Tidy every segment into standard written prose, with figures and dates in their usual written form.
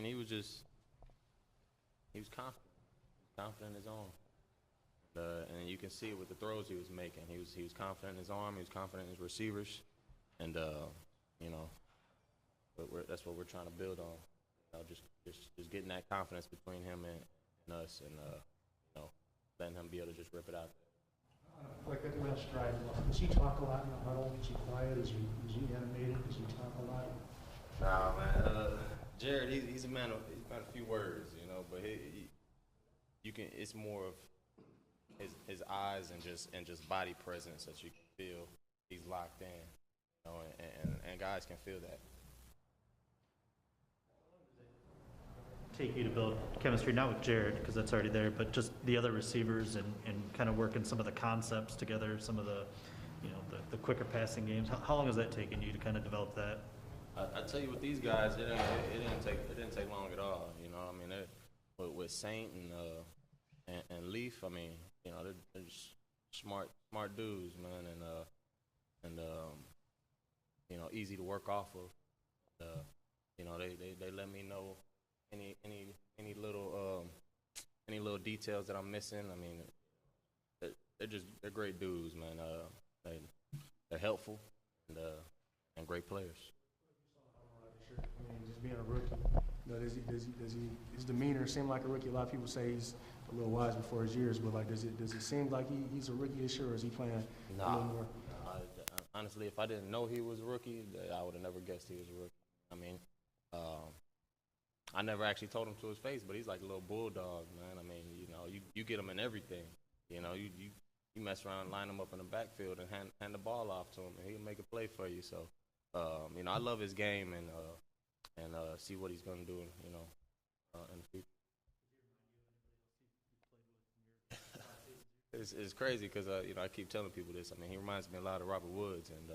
mean, he was confident. Confident in his arm. And you can see it with the throws he was making. He was confident in his arm. He was confident in his receivers. And, you know, that's what we're trying to build on. You know, just getting that confidence between him and us and, you know, letting him be able to just rip it out. Like that last drive, does he talk a lot in the huddle? Is he quiet? Is he animated? Does he talk a lot? Nah, man. Jared, he's a man of a few words, you know, but it's more of his eyes and just body presence that you can feel he's locked in, you know, and guys can feel that. Take you to build chemistry, not with Jared, because that's already there, but just the other receivers and kind of working some of the concepts together, some of the, you know, the quicker passing games. How long has that taken you to kind of develop that? I tell you, with these guys, it didn't take long at all. You know, I mean, with Saint and Leaf, I mean, you know, they're just smart dudes, man, and you know, easy to work off of. You know, they let me know any little details that I'm missing. I mean, they're great dudes, man. They're helpful and great players. I mean, just being a rookie, you know, his demeanor seem like a rookie? A lot of people say he's a little wise before his years, but like, does it seem like he's a rookie this year, or is he playing a little more? Honestly, if I didn't know he was a rookie, I would have never guessed he was a rookie. I mean, I never actually told him to his face, but he's like a little bulldog, man. I mean, you know, you get him in everything. You know, you mess around, line him up in the backfield, and hand the ball off to him, and he'll make a play for you. So, you know, I love his game and see what he's gonna do, you know, in the future. It's crazy because you know, I keep telling people this. I mean, he reminds me a lot of Robert Woods, and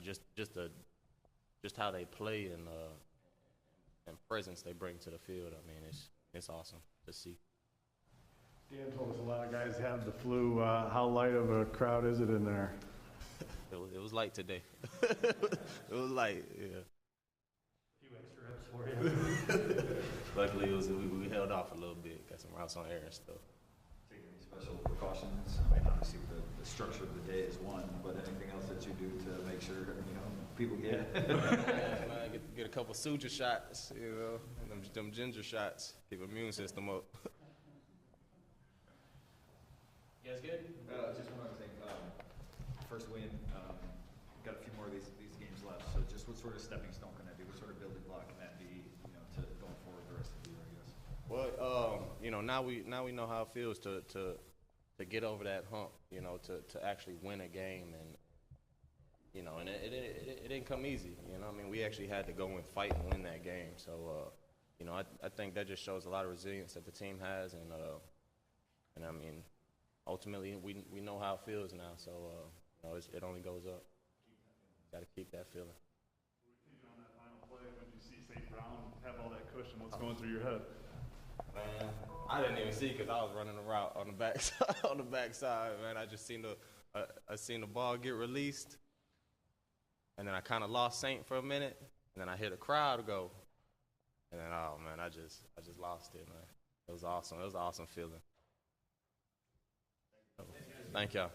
just how they play and presence they bring to the field. I mean, it's awesome to see. Dan told us a lot of guys have the flu. How light of a crowd is it in there? It was light today. It was light, yeah. A few extra reps for you. Luckily, we held off a little bit. Got some routes on air and stuff. Taking any special precautions? I mean, obviously the structure of the day is one, but anything else that you do to make sure, you know, people get it? Man, get a couple suture shots, you know, them ginger shots, keep immune system up. You guys good? Just one other thing. First win. Got a few more of these games left. So, just what sort of stepping stone can that be? What sort of building block can that be? You know, to going forward the rest of the year, I guess. Well, you know, now we know how it feels to get over that hump. You know, to actually win a game, and you know, and it didn't come easy. You know, I mean, we actually had to go and fight and win that game. So, you know, I think that just shows a lot of resilience that the team has, and I mean, ultimately we know how it feels now. So, you know, it only goes up. Got to keep that feeling. What did you do on that final play when you see St. Brown have all that cushion? What's going through your head? Man, I didn't even see because I was running the route on the backside. On the backside, man, I just seen the ball get released, and then I kind of lost Saint for a minute, and then I hear the crowd go, and then oh man, I just lost it, man. It was awesome. It was an awesome feeling. Thank y'all.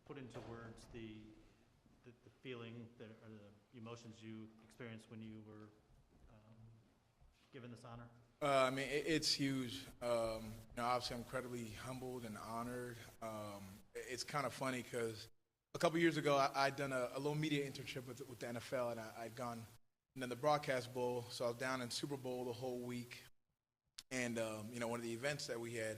put into words the feeling that, or the emotions you experienced when you were given this honor? I mean, it's huge. Obviously, I'm incredibly humbled and honored. It's kind of funny because a couple years ago, I'd done a little media internship with the NFL, and I'd gone in the broadcast bowl. So I was down in Super Bowl the whole week. And, one of the events that we had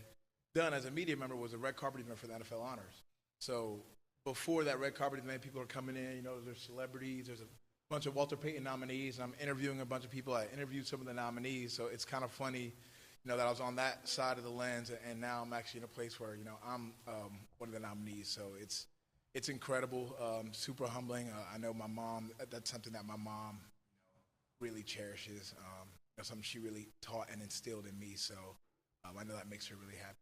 done as a media member was a red carpet event for the NFL honors. So before that red carpet event, people are coming in, there's celebrities, there's a bunch of Walter Payton nominees, and I'm interviewing a bunch of people. I interviewed some of the nominees, so it's kind of funny, that I was on that side of the lens, and now I'm actually in a place where, I'm one of the nominees. So it's incredible, super humbling. I know my mom, that's something that my mom really cherishes. Something she really taught and instilled in me, so I know that makes her really happy.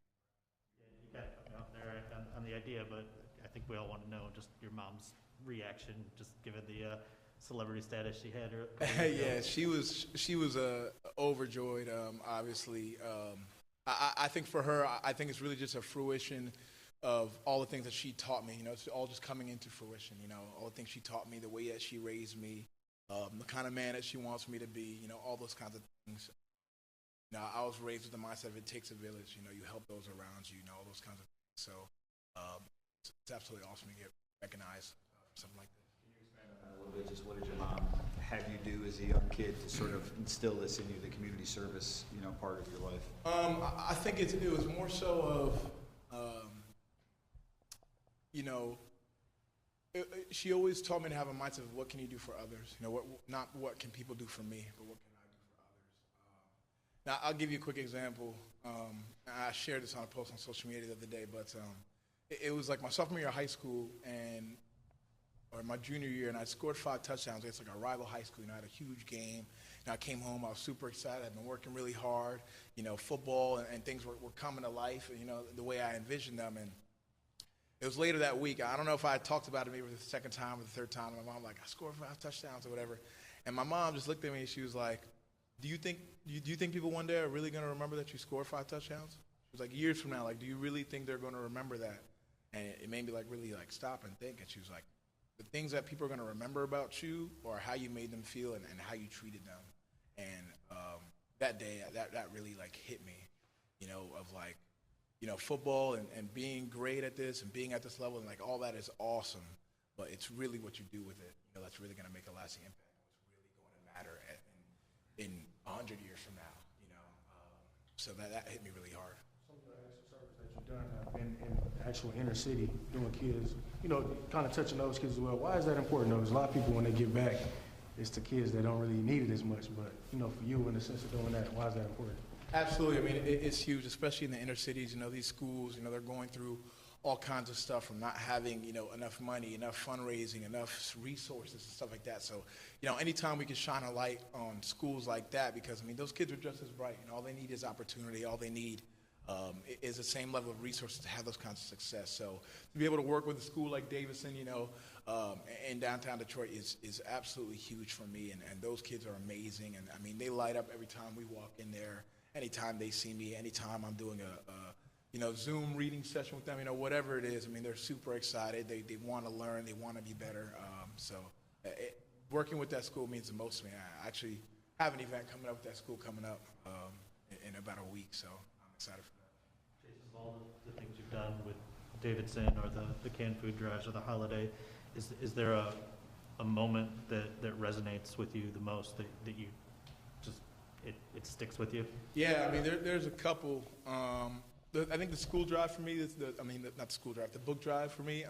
You got it out there on the idea, but I think we all want to know just your mom's reaction, just given the celebrity status she had. Yeah, she was overjoyed. Obviously, I think for her, I think it's really just a fruition of all the things that she taught me. It's all just coming into fruition. All the things she taught me, the way that she raised me, the kind of man that she wants me to be. All those kinds of things. I was raised with the mindset of it takes a village. You help those around you. All those kinds of things. So it's absolutely awesome to get recognized for something like this. Can you expand on that a little bit? Just what did your mom have you do as a young kid to sort of instill this in you, the community service, part of your life? I think it was more so of, she always taught me to have a mindset of what can you do for others. Not what can people do for me, but what can I do for others. Now, I'll give you a quick example. I shared this on a post on social media the other day, but it was like my sophomore year of high school or my junior year, and I scored 5 touchdowns against like a rival high school. I had a huge game. I came home, I was super excited. I'd been working really hard. Football and things were coming to life, the way I envisioned them. And it was later that week. I don't know if I had talked about it maybe the second time or the third time. My mom like, I scored 5 touchdowns or whatever. And my mom just looked at me and she was like, do you think people one day are really going to remember that you scored 5 touchdowns? She was like, years from now, like, do you really think they're going to remember that? And it made me like really like stop and think. And she was like, the things that people are going to remember about you are how you made them feel and how you treated them. And that day, that really like hit me, of like, football and being great at this and being at this level and like all that is awesome, but it's really what you do with it, that's really going to make a lasting impact. It's really going to matter in 100 years from now, so that hit me really hard. Some of the extra service that you've done have been in the actual inner city doing kids, kind of touching those kids as well. Why is that important though? Because a lot of people, when they give back, it's to kids that don't really need it as much, but for you, in the sense of doing that, why is that important? Absolutely. I mean, it's huge, especially in the inner cities. These schools, they're going through all kinds of stuff from not having, enough money, enough fundraising, enough resources and stuff like that. So, anytime we can shine a light on schools like that, because, those kids are just as bright. All they need is opportunity. All they need is the same level of resources to have those kinds of success. So to be able to work with a school like Davidson, in downtown Detroit is absolutely huge for me. And those kids are amazing. And, they light up every time we walk in there. Anytime they see me, anytime I'm doing a Zoom reading session with them, whatever it is, they're super excited. They want to learn. They want to be better. Working with that school means the most to me. I actually have an event coming up with that school coming up in about a week, so I'm excited for that. Jason, of all the things you've done with Davidson or the canned food drives or the holiday, is there a moment that resonates with you the most that you just it sticks with you? Yeah, there's a couple. I think the school drive for me is not the school drive, the book drive for me.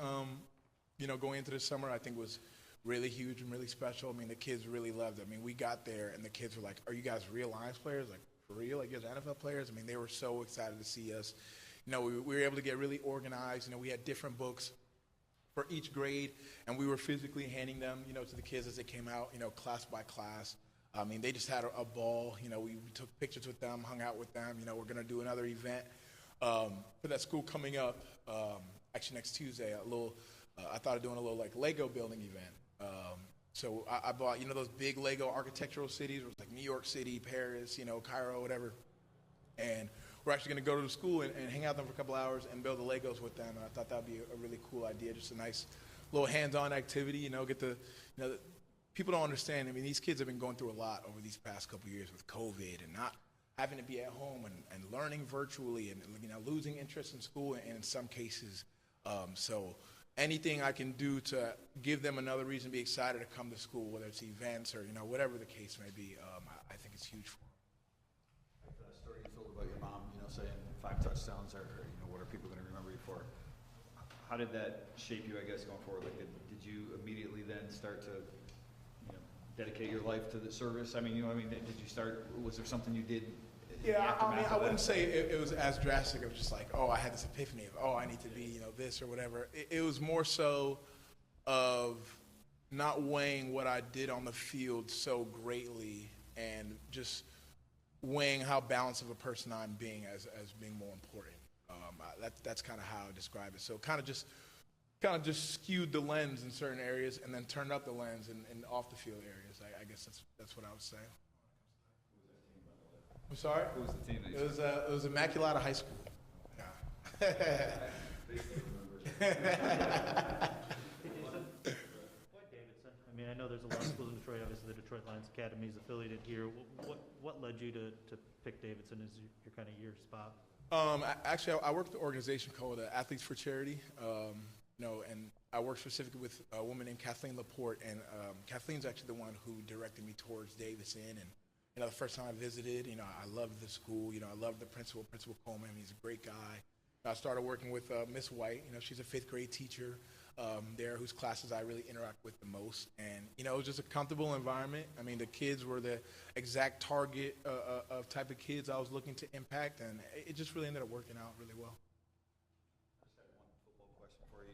Going into the summer, I think was really huge and really special. The kids really loved it. We got there and the kids were like, "Are you guys real Lions players? Like for real? Like you guys NFL players?" They were so excited to see us. We were able to get really organized. We had different books for each grade, and we were physically handing them, to the kids as they came out, class by class. They just had a ball. We took pictures with them, hung out with them. We're going to do another event for that school coming up, actually next Tuesday. I thought of doing a little like Lego building event. So I bought, those big Lego architectural cities. It was like New York City, Paris, Cairo, whatever. And we're actually going to go to the school and hang out with them for a couple hours and build the Legos with them. And I thought that would be a really cool idea, just a nice little hands-on activity, people don't understand. I mean, these kids have been going through a lot over these past couple of years with COVID and not having to be at home and learning virtually and, losing interest in school and in some cases. So anything I can do to give them another reason to be excited to come to school, whether it's events or, whatever the case may be, I think it's huge for them. Like the story you told about your mom, saying 5 touchdowns or what are people going to remember you for? How did that shape you, I guess, going forward? Like, did you immediately then start to, dedicate your life to the service? I mean, did you start, was there something you did? Yeah, I wouldn't say it was as drastic of just like, I had this epiphany of, I need to be, this or whatever. It was more so of not weighing what I did on the field so greatly and just weighing how balanced of a person I'm being as being more important. That's kind of how I describe it. So kind of just skewed the lens in certain areas and then turned up the lens in off the field areas. I guess that's what I would say. I'm sorry? Who was the team that you It was Immaculata High School. Yeah. Davidson. I mean, I know there's a lot of schools in Detroit. Obviously, the Detroit Lions Academy is affiliated here. What led you to pick Davidson as your kind of your spot? Actually, I work with an organization called Athletes for Charity. And I work specifically with a woman named Kathleen Laporte, and Kathleen's actually the one who directed me towards Davidson. And the first time I visited, I loved the school. I loved the principal, Principal Coleman. He's a great guy. I started working with Miss White. She's a 5th grade teacher there, whose classes I really interact with the most. And it was just a comfortable environment. I mean, the kids were the exact target of type of kids I was looking to impact, and it just really ended up working out really well.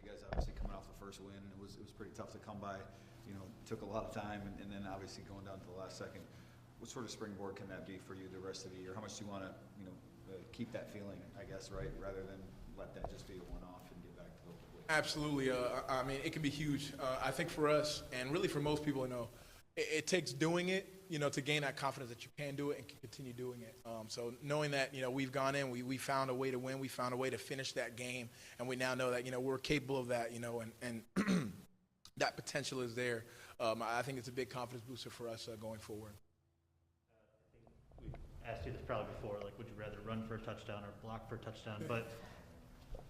You guys obviously coming off the first win, it was pretty tough to come by. Took a lot of time, and then obviously going down to the last second. What sort of springboard can that be for you the rest of the year? How much do you want to, keep that feeling, I guess, right, rather than let that just be a one-off and get back to the Absolutely. I mean, it can be huge. I think for us, and really for most people, it takes doing it, to gain that confidence that you can do it and can continue doing it. So knowing that, we've gone in, we found a way to win, we found a way to finish that game, and we now know that, we're capable of that, and that potential is there. I think it's a big confidence booster for us going forward. I think we've asked you this probably before, like, would you rather run for a touchdown or block for a touchdown? But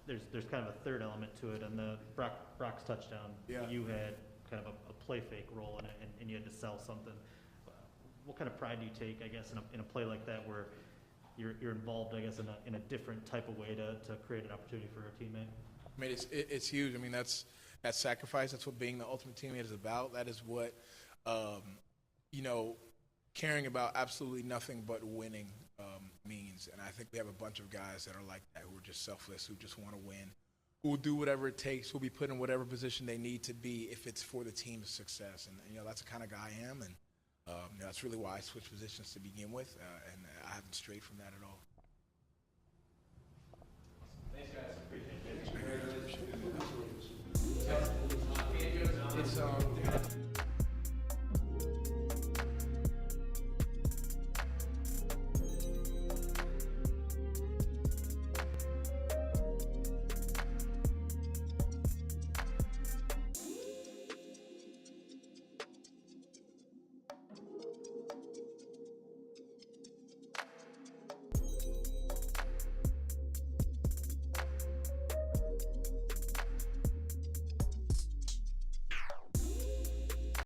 there's kind of a third element to it, and the Brock's touchdown, you had kind of a play fake role in it, and you had to sell something. What kind of pride do you take, I guess, in a play like that where you're involved, I guess, in a different type of way to create an opportunity for a teammate? I mean, it's huge. I mean, that's sacrifice. That's what being the ultimate teammate is about. That is what, caring about absolutely nothing but winning means. And I think we have a bunch of guys that are like that, who are just selfless, who just want to win, who will do whatever it takes, who will be put in whatever position they need to be if it's for the team's success. And that's the kind of guy I am. And that's really why I switched positions to begin with, and I haven't strayed from that at all. Thanks, guys. Appreciate it.